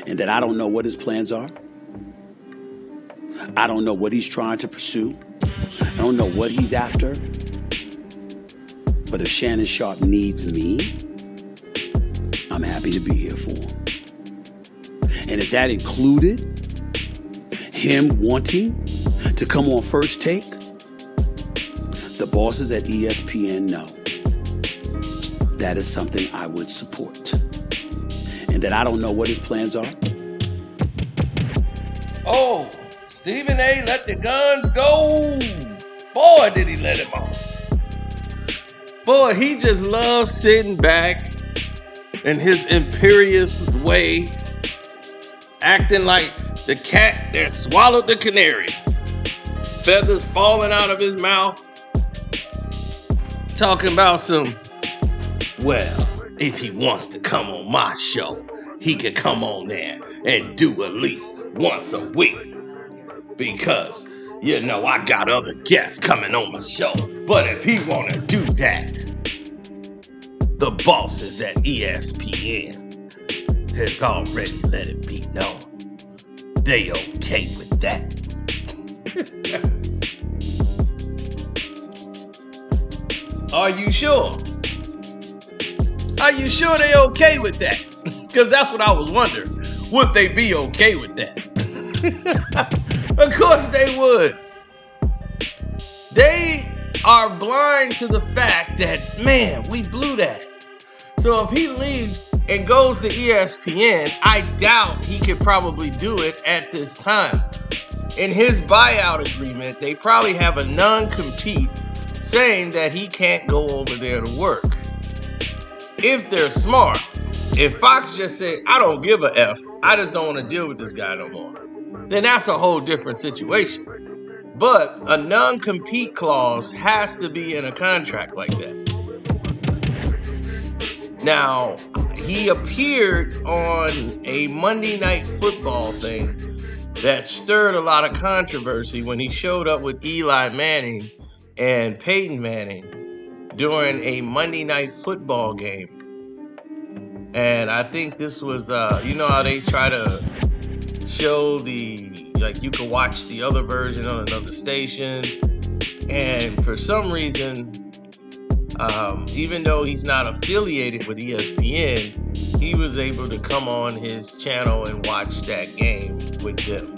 and that I don't know what his plans are. I don't know what he's trying to pursue. I don't know what he's after. But if Shannon Sharpe needs me, I'm happy to be here for him. And if that included him wanting to come on First Take, the bosses at ESPN know that is something I would support. And that I don't know what his plans are. Oh, Stephen A. let the guns go. Boy, did he let him off. Boy, he just loves sitting back in his imperious way, acting like the cat that swallowed the canary. Feathers falling out of his mouth. Talking about well, if he wants to come on my show, he can come on there and do at least once a week. Because, I got other guests coming on my show. But if he want to do that, the bosses at ESPN has already let it be known. They okay with that. Are you sure? Are you sure they okay with that? Because that's what I was wondering. Would they be okay with that? Of course they would. They are blind to the fact that, man, we blew that. So if he leaves and goes to ESPN, I doubt he could probably do it at this time. In his buyout agreement, they probably have a non-compete saying that he can't go over there to work. If they're smart, if Fox just said, I don't give a F, I just don't want to deal with this guy no more, then that's a whole different situation. But a non-compete clause has to be in a contract like that. Now, he appeared on a Monday Night Football thing that stirred a lot of controversy when he showed up with Eli Manning and Peyton Manning during a Monday Night Football game. And I think this was, how they try to show you can watch the other version on another station. And for some reason, even though he's not affiliated with ESPN, he was able to come on his channel and watch that game with them.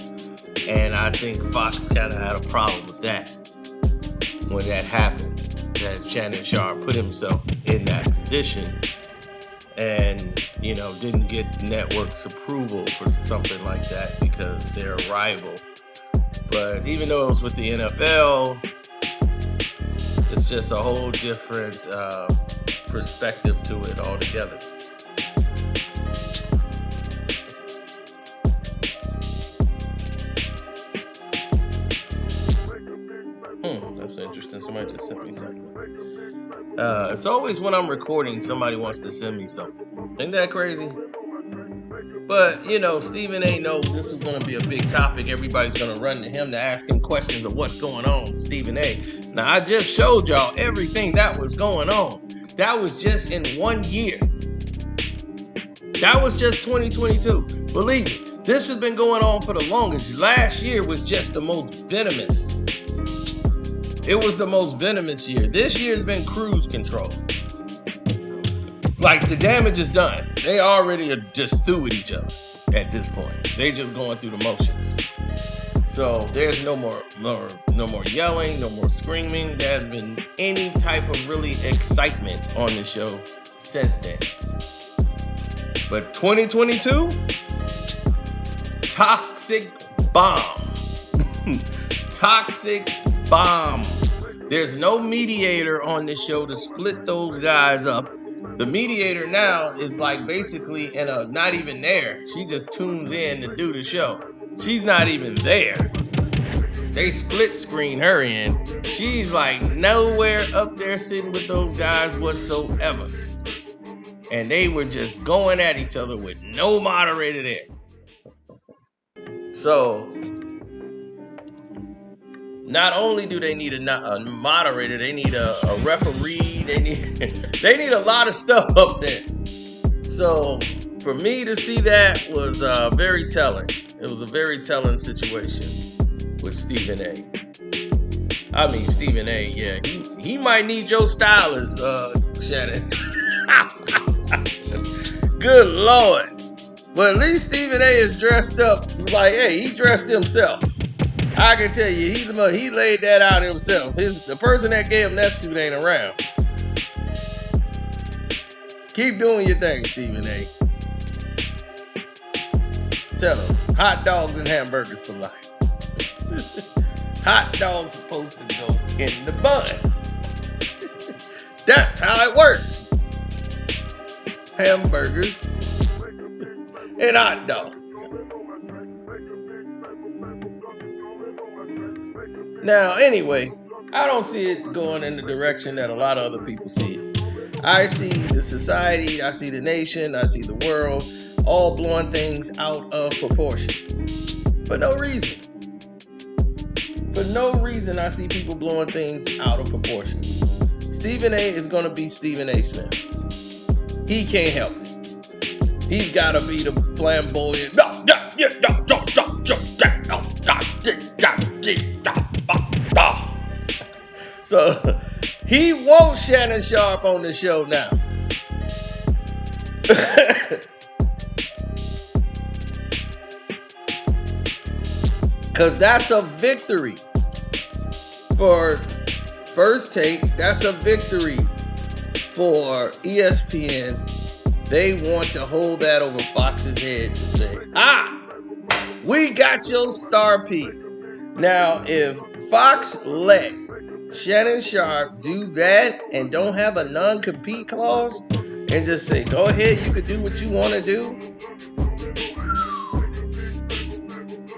And I think Fox kind of had a problem with that when that happened, that Shannon Sharpe put himself in that position and, didn't get the network's approval for something like that because they're a rival. But even though it was with the NFL, it's just a whole different perspective to it altogether. That's interesting. Somebody just sent me something. It's always when I'm recording, somebody wants to send me something. Ain't that crazy? But, Stephen A. knows this is going to be a big topic. Everybody's going to run to him to ask him questions of what's going on, Stephen A. Now, I just showed y'all everything that was going on. That was just in 1 year. That was just 2022. Believe me, this has been going on for the longest. Last year was just the most venomous. It was the most venomous year. This year's been cruise control. Like, the damage is done. They already are just through with each other at this point. They just going through the motions. So there's no more yelling, no more screaming. There hasn't been any type of really excitement on the show since then. But 2022, toxic bomb. Toxic bomb. There's no mediator on this show to split those guys up. The mediator now is like basically not even there. She just tunes in to do the show. She's not even there. They split screen her in. She's like nowhere up there sitting with those guys whatsoever. And they were just going at each other with no moderator there. So, not only do they need a moderator, they need a referee. They need a lot of stuff up there. So for me to see that was very telling. It was a very telling situation with Stephen A. I mean, Stephen A, yeah, he might need your stylist, Shannon. Good Lord. But at least Stephen A is dressed up like, hey, he dressed himself. I can tell you, he laid that out himself. The person that gave him that suit ain't around. Keep doing your thing, Stephen A. Tell him, hot dogs and hamburgers for life. Hot dogs supposed to go in the bun. That's how it works. Hamburgers and hot dogs. Now, anyway, I don't see it going in the direction that a lot of other people see it. I see the society, I see the nation, I see the world all blowing things out of proportion. For no reason. For no reason, I see people blowing things out of proportion. Stephen A is going to be Stephen A. Smith. He can't help it. He's got to be the flamboyant. So he wants Shannon Sharpe on the show now. Because that's a victory for First Take. That's a victory for ESPN. They want to hold that over Fox's head to say, we got your star piece. Now, if Fox let Shannon Sharpe do that and don't have a non-compete clause and just say, go ahead, you can do what you want to do,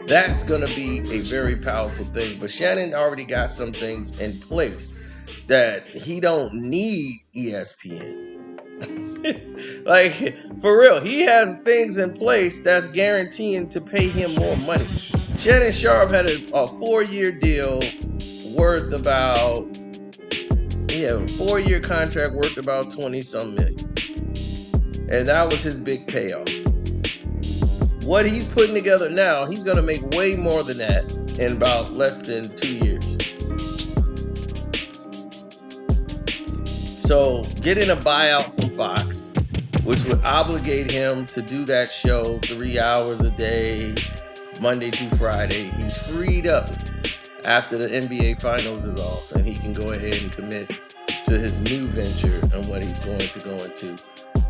that's going to be a very powerful thing. But Shannon already got some things in place that he don't need ESPN. Like, for real, he has things in place that's guaranteeing to pay him more money. Shannon Sharpe had a 4-year deal worth about, 4-year contract worth about 20-some million. And that was his big payoff. What he's putting together now, he's going to make way more than that in about less than 2 years. So getting a buyout from Fox, which would obligate him to do that show 3 hours a day, Monday through Friday, he's freed up after the NBA Finals is off, and he can go ahead and commit to his new venture and what he's going to go into.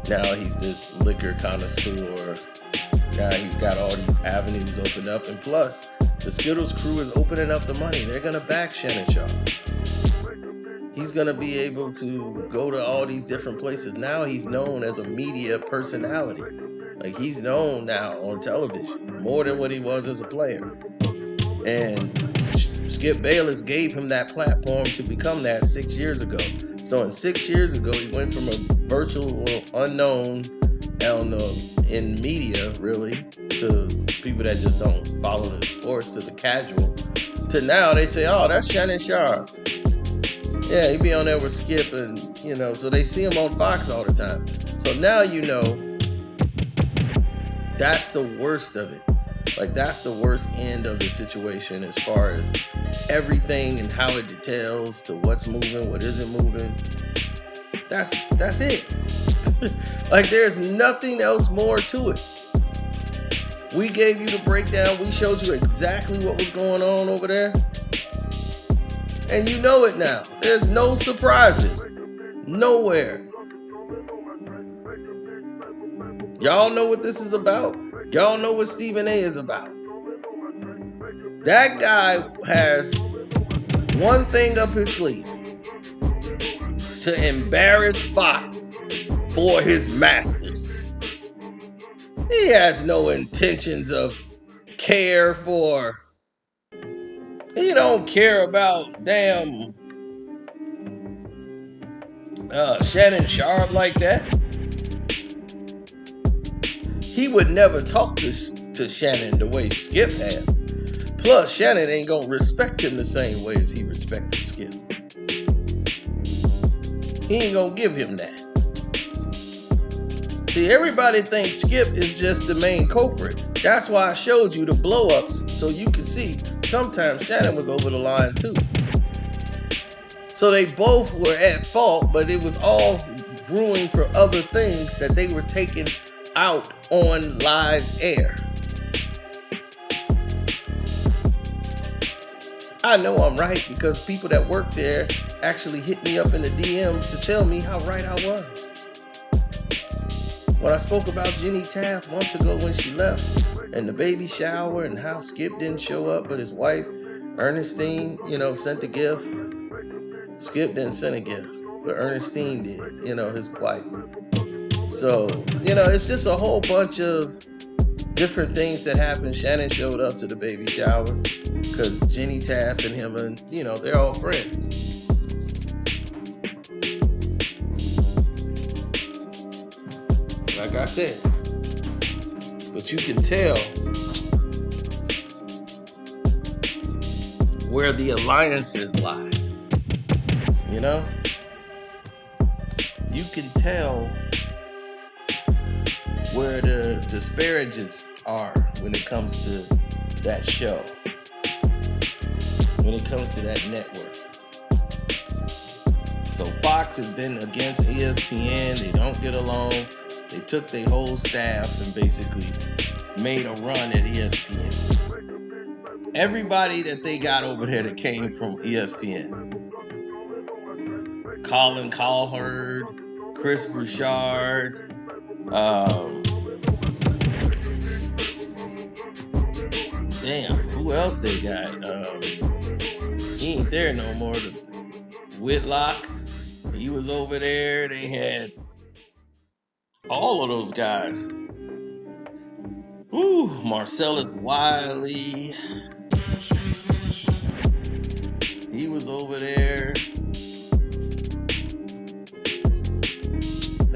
Now he's this liquor connoisseur. Now he's got all these avenues opened up, and plus, the Skittles crew is opening up the money. They're going to back Shannon Sharpe. He's going to be able to go to all these different places. Now he's known as a media personality. Like, he's known now on television more than what he was as a player. And Skip Bayless gave him that platform to become that 6 years ago. So in 6 years ago, he went from a virtual unknown, in media, really, to people that just don't follow the sports, to the casual, to now they say, oh, that's Shannon Sharpe. Yeah, he be on there with Skip, and, so they see him on Fox all the time. So now that's the worst of it. Like, that's the worst end of the situation as far as everything and how it details to what's moving, what isn't moving. That's it. Like, there's nothing else more to it. We gave you the breakdown. We showed you exactly what was going on over there. And you know it now. There's no surprises. Nowhere. Y'all know what this is about. Y'all know what Stephen A is about. That guy has one thing up his sleeve: to embarrass Fox for his masters. He has no intentions of care for. He don't care about damn Shannon Sharpe like that. He would never talk to Shannon the way Skip has. Plus, Shannon ain't gonna respect him the same way as he respected Skip. He ain't gonna give him that. See, everybody thinks Skip is just the main culprit. That's why I showed you the blow-ups so you can see sometimes Shannon was over the line too. So they both were at fault, but it was all brewing for other things that they were taking out on live air. I know I'm right because people that work there actually hit me up in the DMs to tell me how right I was. When I spoke about Jenny Taft months ago when she left and the baby shower and how Skip didn't show up, but his wife, Ernestine, sent the gift. Skip didn't send a gift, but Ernestine did, his wife. So, it's just a whole bunch of different things that happened. Shannon showed up to the baby shower because Jenny Taft and him, and they're all friends. Like I said, but you can tell where the alliances lie. You can tell where the disparages are when it comes to that show, when it comes to that network. So Fox has been against ESPN. They don't get along. They took their whole staff and basically made a run at ESPN. Everybody that they got over there that came from ESPN. Colin Cowherd, Chris Bouchard, who else they got? He ain't there no more. Whitlock, he was over there. They had all of those guys. Marcellus Wiley. He was over there.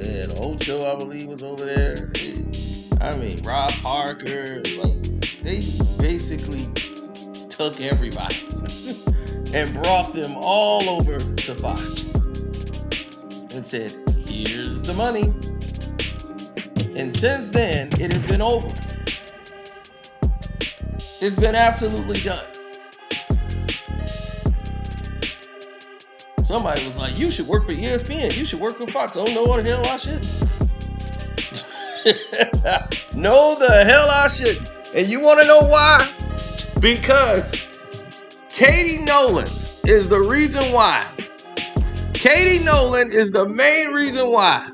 And Ocho, I believe, was over there. Rob Parker. They basically took everybody and brought them all over to Fox and said, here's the money. And since then, it has been over. It's been absolutely done. Somebody was like, you should work for ESPN. You should work for Fox. Oh, no, the hell I shouldn't. No, the hell I shouldn't. And you want to know why? Because Katie Nolan is the reason why. Katie Nolan is the main reason why.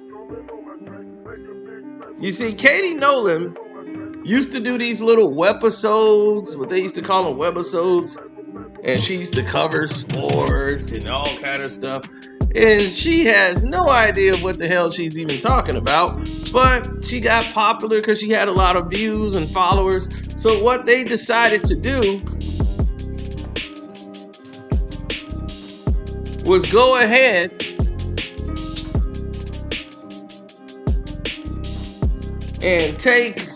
You see, Katie Nolan used to do these little webisodes, what they used to call them webisodes, and she used to cover sports and all kind of stuff. And she has no idea what the hell she's even talking about, but she got popular because she had a lot of views and followers. So what they decided to do was go ahead and take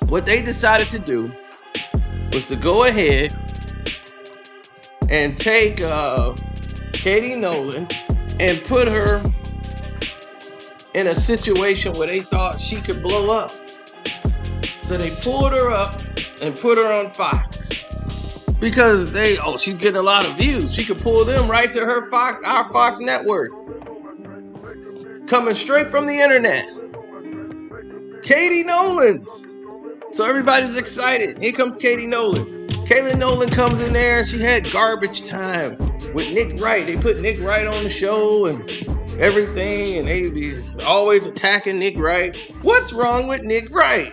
what they decided to do was to go ahead and take Katie Nolan and put her in a situation where they thought she could blow up. So they pulled her up and put her on Fox because she's getting a lot of views. She could pull them right to our Fox network, coming straight from the internet. Katie Nolan. So everybody's excited. Here comes Katie Nolan. Katie Nolan comes in there and she had garbage time with Nick Wright. They put Nick Wright on the show and everything, and they be always attacking Nick Wright. What's wrong with Nick Wright?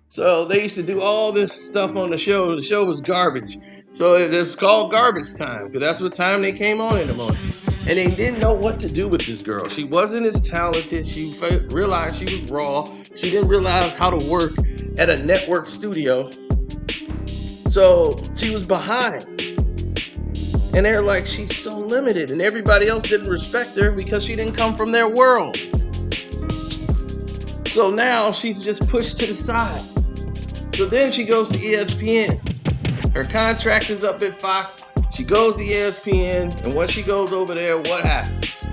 So they used to do all this stuff on the show. The show was garbage. So it's called garbage time because that's what time they came on in the morning. And they didn't know what to do with this girl. She wasn't as talented. She realized she was raw. She didn't realize how to work at a network studio. So she was behind. And they're like, she's so limited. And everybody else didn't respect her because she didn't come from their world. So now she's just pushed to the side. So then she goes to ESPN. Her contract is up at Fox. She goes to ESPN, and once she goes over there, what happens?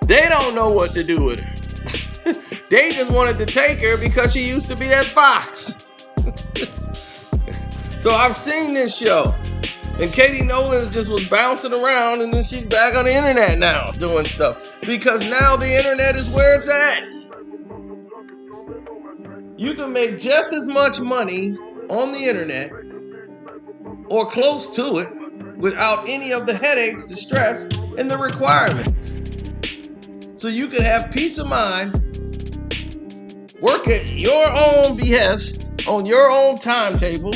They don't know what to do with her. They just wanted to take her because she used to be at Fox. So I've seen this show. And Katie Nolan just was bouncing around, and then she's back on the internet now doing stuff. Because now the internet is where it's at. You can make just as much money on the internet, or close to it, without any of the headaches, the stress, and the requirements. So you can have peace of mind, work at your own behest, on your own timetable,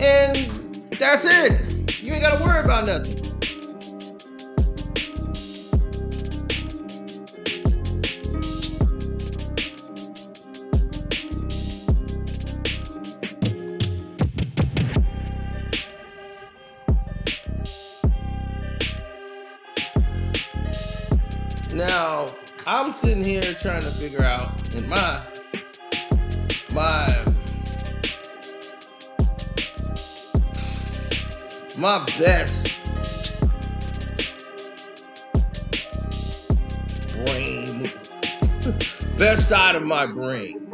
and that's it. You ain't got to worry about nothing. Now, I'm sitting here trying to figure out in my best brain, best side of my brain,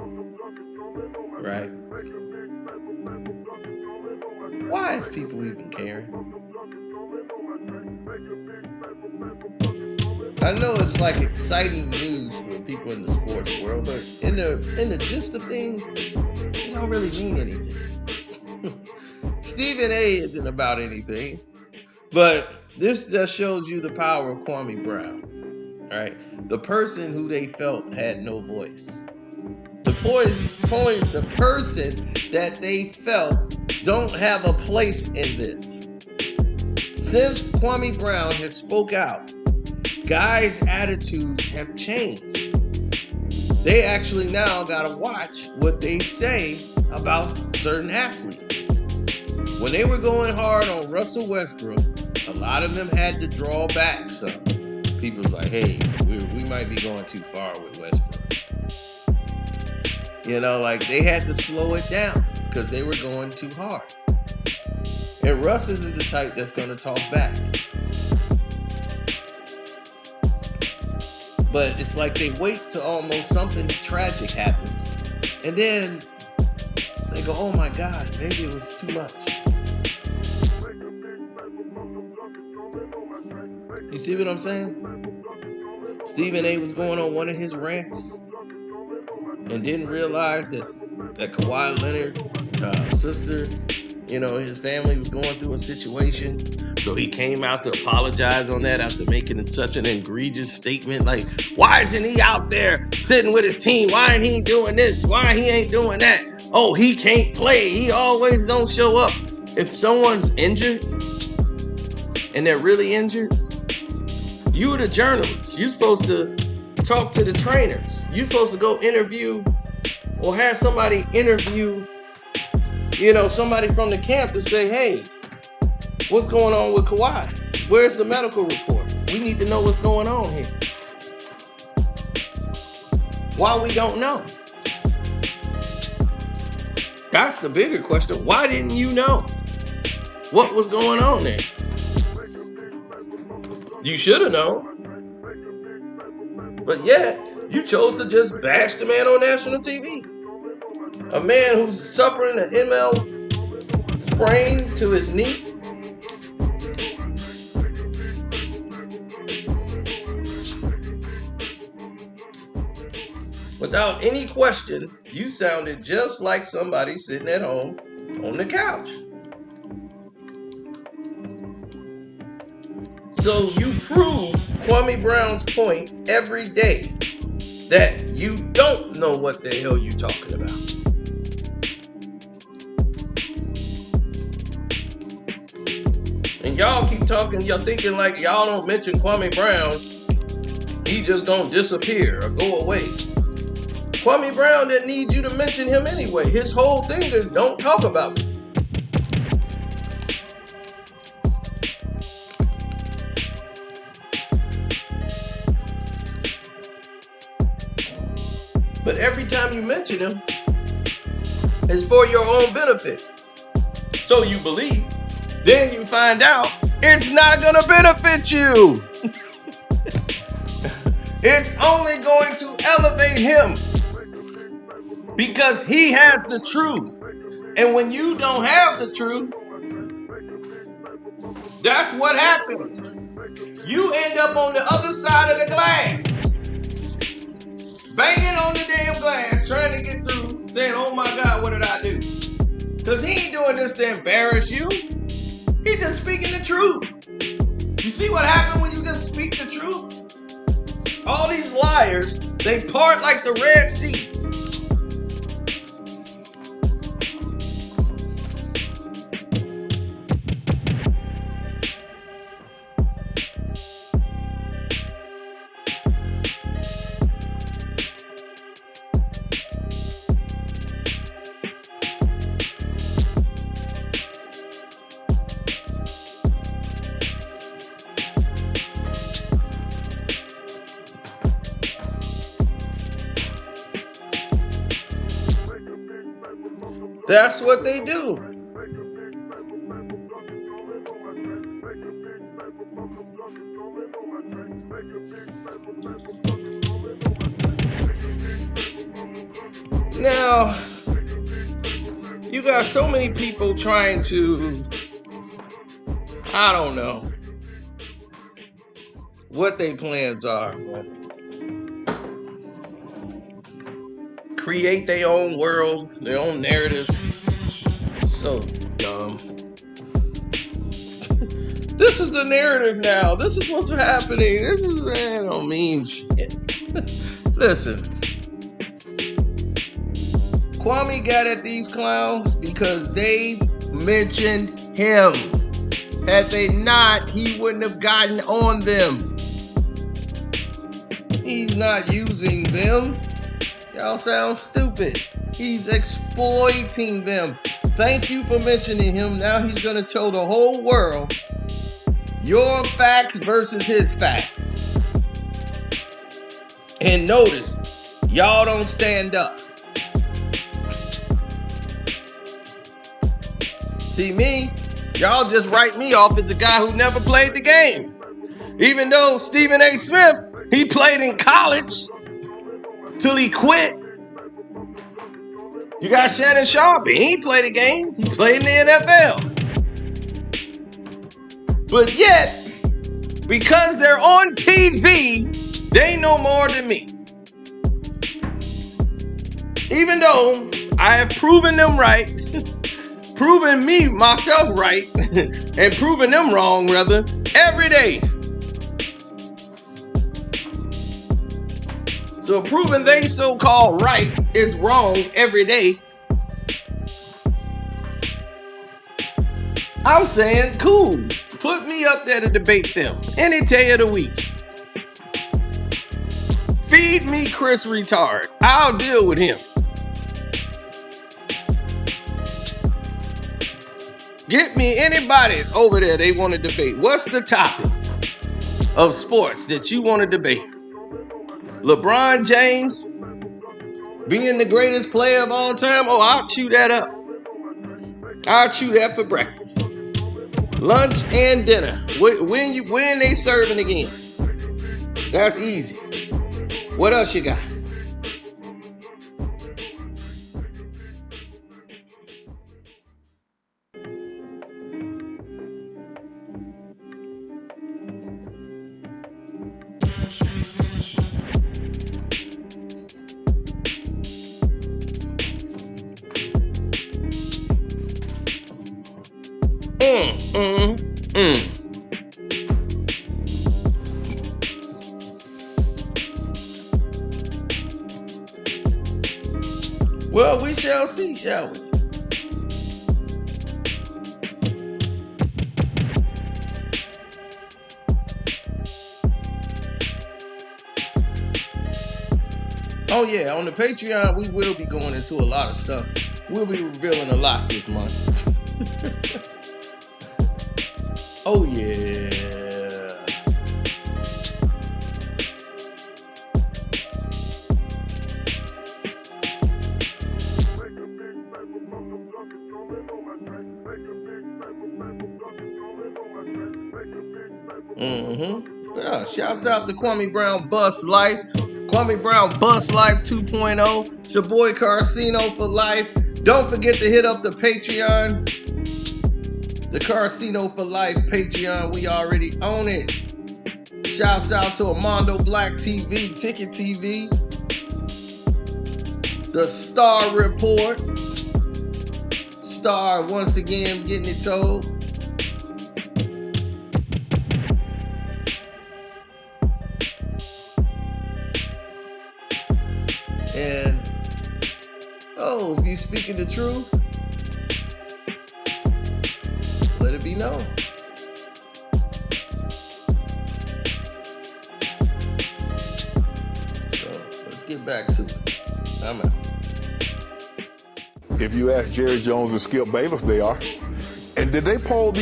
right? Why is people even caring? I know it's like exciting news for people in the sports world, but in the gist of things, it don't really mean anything. Stephen A. isn't about anything, but this just shows you the power of Kwame Brown, right? The person who they felt had no voice. The person that they felt don't have a place in this. Since Kwame Brown has spoke out, guys' attitudes have changed. They actually now gotta watch what they say about certain athletes. When they were going hard on Russell Westbrook, a lot of them had to draw back some. People's like, hey, we might be going too far with Westbrook. You know, like they had to slow it down because they were going too hard. And Russ isn't the type that's gonna talk back. But it's like they wait till almost something tragic happens. And then they go, oh my God, maybe it was too much. You see what I'm saying? Stephen A. was going on one of his rants and didn't realize that Kawhi Leonard's sister, you know, his family was going through a situation. So he came out to apologize on that after making such an egregious statement. Like, why isn't he out there sitting with his team? Why ain't he doing this? Why he ain't doing that? Oh, he can't play. He always don't show up. If someone's injured and they're really injured, you're the journalist. You're supposed to talk to the trainers. You're supposed to go interview or have somebody interview, you know, somebody from the camp to say, hey, what's going on with Kawhi? Where's the medical report? We need to know what's going on here. Why we don't know? That's the bigger question. Why didn't you know what was going on there? You should have known. But yet, you chose to just bash the man on national TV. A man who's suffering an ML sprain to his knee. Without any question, you sounded just like somebody sitting at home on the couch. So you prove Kwame Brown's point every day that you don't know what the hell you talking about. And y'all keep talking, y'all thinking like y'all don't mention Kwame Brown, he just gonna disappear or go away. Kwame Brown didn't need you to mention him anyway. His whole thing is don't talk about me. But every time you mention him, it's for your own benefit. So you believe. Then you find out it's not going to benefit you. It's only going to elevate him because he has the truth. And when you don't have the truth, that's what happens. You end up on the other side of the glass, banging on the damn glass, trying to get through, saying, oh my God, what did I do? Because he ain't doing this to embarrass you. He's just speaking the truth. You see what happens when you just speak the truth? All these liars, they part like the Red Sea. That's what they do. Now, you got so many people trying to, I don't know what their plans are, but create their own world, their own narratives. So dumb. This is the narrative now. This is what's happening. This is, I don't mean shit. Listen. Kwame got at these clowns because they mentioned him. Had they not, he wouldn't have gotten on them. He's not using them. Y'all sound stupid. He's exploiting them. Thank you for mentioning him. Now he's going to show the whole world your facts versus his facts. And notice, y'all don't stand up. See me? Y'all just write me off as a guy who never played the game. Even though Stephen A. Smith, he played in college till he quit. You got Shannon Sharpe. He ain't played a game. He played in the NFL. But yet, because they're on TV, they know more than me. Even though I have proven them right, proven myself right, and proven them wrong, rather, every day. So proving they so-called right is wrong every day. I'm saying, cool. Put me up there to debate them any day of the week. Feed me Chris Retard. I'll deal with him. Get me anybody over there they want to debate. What's the topic of sports that you want to debate? LeBron James being the greatest player of all time? Oh, I'll chew that up. I'll chew that for breakfast, lunch, and dinner. When they serving again? That's easy. What else you got? Well, we shall see, shall we? Oh yeah, on the Patreon, we will be going into a lot of stuff. We'll be revealing a lot this month. Oh yeah. Yeah, shouts out to Kwame Brown Bus Life. Kwame Brown Bus Life 2.0. It's your boy Carcino for life. Don't forget to hit up the Patreon. The Carcino for Life Patreon. We already own it. Shouts out to Armando Black TV, Ticket TV. The Star Report. Star once again getting it told. And if you speaking the truth, let it be known. So let's get back to it. I'm out. If you ask Jerry Jones and Skip Bayless, they are. And did they poll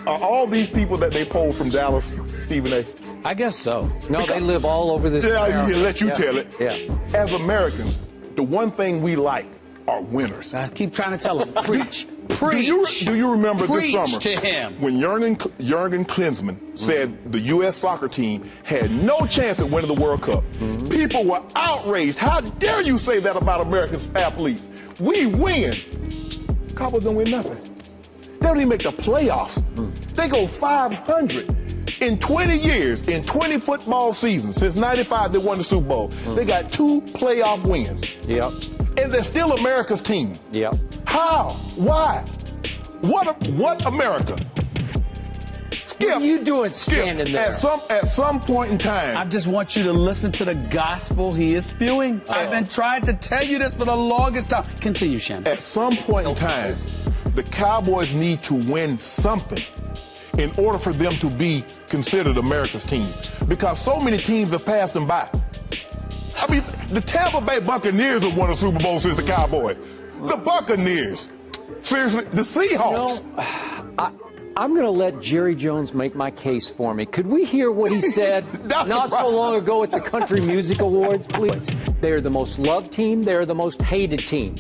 are all these people that they polled from Dallas, Stephen A? I guess so. No, they live all over this. Yeah, let you tell it. Yeah. As Americans, the one thing we like are winners. I keep trying to tell him, preach. Do you remember Preach this summer to him. when Jurgen Klinsmann said the U.S. soccer team had no chance at winning the World Cup? People were outraged. How dare you say that about American athletes? We win. Cowboys don't win nothing. They don't even make the playoffs. They go 500. In 20 years, in 20 football seasons, since 95 they won the Super Bowl, they got 2 playoff wins. Yep. And they're still America's team. Yep. How? Why? What America? Skip. What are you doing standing there? At some point in time. I just want you to listen to the gospel he is spewing. I've been trying to tell you this for the longest time. Continue, Shannon. At some point in time, the Cowboys need to win something in order for them to be considered America's team. Because so many teams have passed them by. I mean, the Tampa Bay Buccaneers have won a Super Bowl since the Cowboys. The Buccaneers. Seriously, the Seahawks. I'm going to let Jerry Jones make my case for me. Could we hear what he said not so long ago at the Country Music Awards, please? They're the most loved team. They're the most hated team.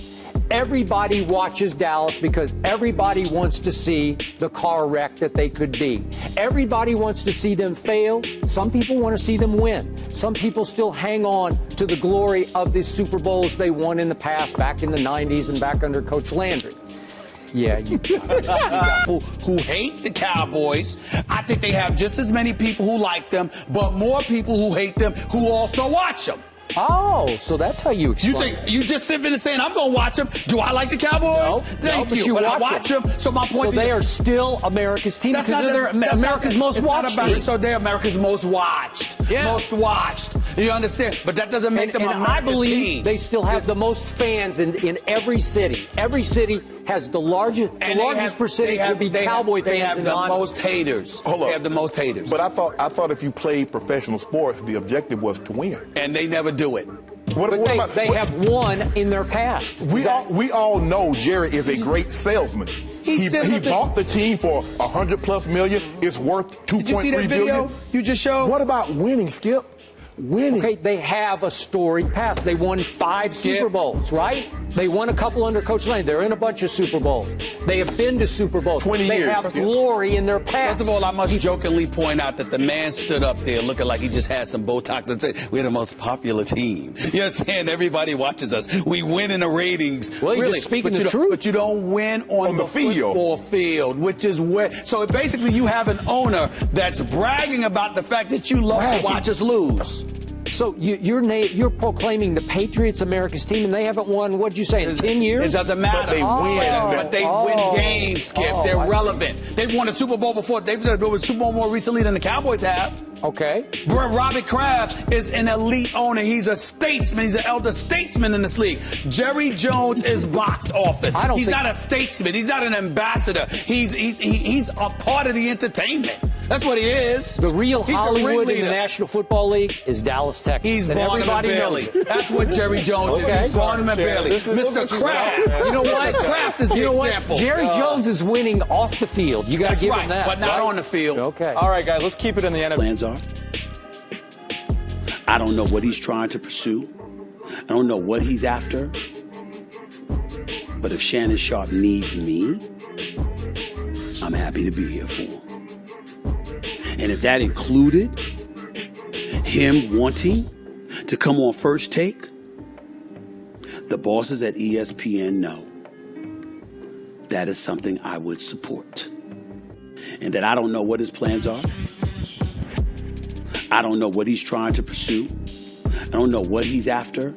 Everybody watches Dallas because everybody wants to see the car wreck that they could be. Everybody wants to see them fail. Some people want to see them win. Some people still hang on to the glory of the Super Bowls they won in the past, back in the 90s and back under Coach Landry. Yeah, you who hate the Cowboys. I think they have just as many people who like them, but more people who hate them who also watch them. Oh, so that's how you explain You think it. you just sitting there saying, I'm going to watch them. Do I like the Cowboys? Thank but you. But I watch them. So my point So is, they are still America's team because they're America's most watched team. So they're America's most watched. Yeah. Most watched. You understand? But that doesn't make them and America's I believe team. they still have the most fans in every city. Every city has the largest percentage would be Cowboy fans. They have in the honor. most haters. Hold on. They have the most haters. But I thought if you played professional sports, the objective was to win. And they never do it. They have won in their past. We all know Jerry is a great salesman. He bought the team for $100+ million. It's worth $2.3 billion. Did you see that video you just showed? What about winning, Skip? Winning. Okay, they have a storied past. They won 5 Super Bowls, right? They won a couple under Coach Lane. They're in a bunch of Super Bowls. They have been to Super Bowls. 20 they years. have glory in their past. First of all, I must jokingly point out that the man stood up there looking like he just had some Botox and said, we're the most popular team. You understand? Everybody watches us. We win in the ratings. Well, you're really, just speaking but the truth. But you don't win on the field. football field, which is where. So basically, you have an owner that's bragging about the fact that you love to watch us lose. So you're proclaiming the Patriots America's team, and they haven't won, what'd you say, in 10 years? It doesn't matter. But they win. But they win games, Skip. They're relevant. They've won a Super Bowl before. They've won a Super Bowl more recently than the Cowboys have. Okay. Robbie Kraft is an elite owner. He's a statesman. He's an elder statesman in this league. Jerry Jones is box office. He's not a statesman. He's not an ambassador. He's a part of the entertainment. That's what he is. The real Hollywood in the National Football League is Dallas, Texas. He's Barnum and Bailey. That's what Jerry Jones is. He's Barnum and Bailey. Mr. Kraft. You know what? Mr. Kraft is the example. Jerry Jones is winning off the field. You got to give him that. But not on the field. Okay. All right, guys, let's keep it in the NFL. Plans are. I don't know what he's trying to pursue. I don't know what he's after. But if Shannon Sharpe needs me, I'm happy to be here for him. And if that included him wanting to come on First Take, the bosses at ESPN know that is something I would support. And that I don't know what his plans are. I don't know what he's trying to pursue. I don't know what he's after.